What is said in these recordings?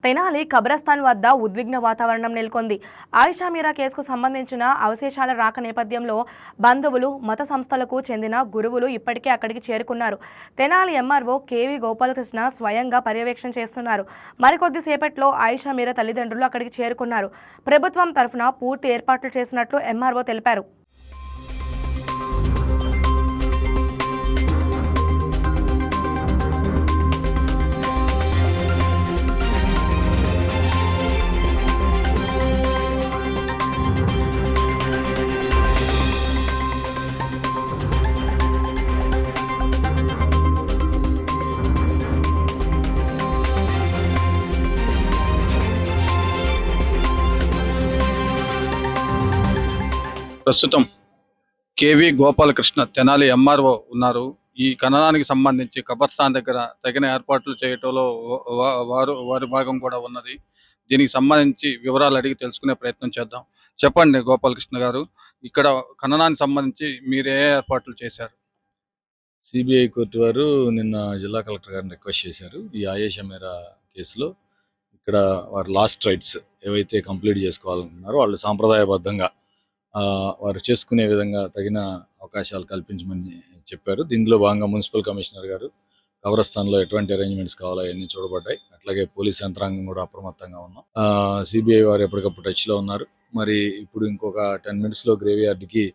తెనాలి కబ్రస్థాన్ వద్ద ఉద్విగ్న వాతావరణం నెలకొంది. ఆయిషా మీరా కేసుకు సంబంధించిన అవశేషాల రాక నేపథ్యంలో బంధువులు, మత సంస్థలకు చెందిన గురువులు ఇప్పటికే అక్కడికి చేరుకున్నారు. తెనాలి ఎంఆర్ఓ కేవీ గోపాలకృష్ణ స్వయంగా పర్యవేక్షణ చేస్తున్నారు. మరికొద్ది సేపట్లో ఆయిషా మీరా తల్లిదండ్రులు అక్కడికి చేరుకున్నారు. ప్రభుత్వం తరఫున పూర్తి ఏర్పాట్లు చేసినట్లు ఎంఆర్ఓ తెలిపారు. ప్రస్తుతం కేవీ గోపాలకృష్ణ తెనాలి ఎంఆర్ఓ ఉన్నారు. ఈ ఖననానికి సంబంధించి కబర్స్థాన్ దగ్గర తగిన ఏర్పాట్లు చేయటంలో వారి భాగం కూడా ఉన్నది. దీనికి సంబంధించి వివరాలు అడిగి తెలుసుకునే ప్రయత్నం చేద్దాం. చెప్పండి గోపాలకృష్ణ గారు, ఇక్కడ ఖననానికి సంబంధించి మీరు ఏ ఏర్పాట్లు చేశారు? సిబిఐ కోర్టు వారు నిన్న జిల్లా కలెక్టర్ గారిని రిక్వెస్ట్ చేశారు. ఈ ఆయేషా మీరా కేసులో ఇక్కడ వారు లాస్ట్ రైట్స్ ఏవైతే కంప్లీట్ చేసుకోవాలనుకున్నారో వాళ్ళు సాంప్రదాయబద్ధంగా వారు చేసుకునే విధంగా తగిన అవకాశాలు కల్పించమని చెప్పారు. దీనిలో భాగంగా మున్సిపల్ కమిషనర్ గారు కబ్రస్థాన్లో ఎటువంటి అరేంజ్మెంట్స్ కావాలో అవన్నీ చూడబడ్డాయి. అట్లాగే పోలీస్ యంత్రాంగం కూడా అప్రమత్తంగా ఉన్నాం. సిబిఐ వారు ఎప్పటికప్పుడు టచ్లో ఉన్నారు. మరి ఇప్పుడు ఇంకొక 10 minutesలో గ్రేవ్ యార్డ్కి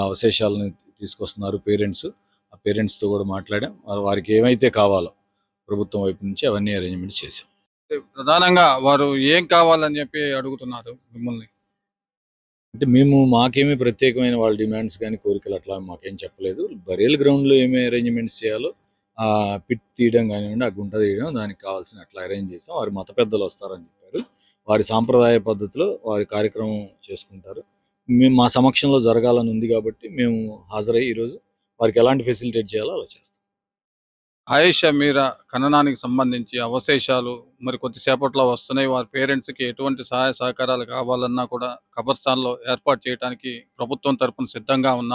అవశేషాలను తీసుకొస్తున్నారు పేరెంట్స్. ఆ పేరెంట్స్తో కూడా మాట్లాడాం. వారికి ఏమైతే కావాలో ప్రభుత్వం వైపు నుంచి అవన్నీ అరేంజ్మెంట్స్ చేశాం. ప్రధానంగా వారు ఏం కావాలని చెప్పి అడుగుతున్నారు మిమ్మల్ని? అంటే మాకేమీ ప్రత్యేకమైన వాళ్ళ డిమాండ్స్ కానీ కోరికలు అట్లా మాకేం చెప్పలేదు. బరియల్ గ్రౌండ్లో ఏమి అరేంజ్మెంట్స్ చేయాలో ఆ పిట్ తీయడం కానివ్వండి, ఆ గుంట తీయడం, దానికి కావాల్సిన అట్లా అరేంజ్ చేసాం. వారి మత పెద్దలు వస్తారని చెప్పారు. వారి సాంప్రదాయ పద్ధతిలో వారి కార్యక్రమం చేసుకుంటారు. మేము మా సమక్షంలో జరగాలని ఉంది కాబట్టి మేము హాజరై ఈరోజు వారికి ఎలాంటి ఫెసిలిటేట్ చేయాలో అలా చేస్తాం. ఆయేషా మీరా ఖననానికి సంబంధించి అవశేషాలు మరి కొద్దిసేపట్లో వస్తున్నాయి. వారి పేరెంట్స్కి ఎటువంటి సహాయ సహకారాలు కావాలన్నా కూడా కబర్స్థాన్లో ఏర్పాటు చేయడానికి ప్రభుత్వం తరపున సిద్ధంగా ఉన్నారు.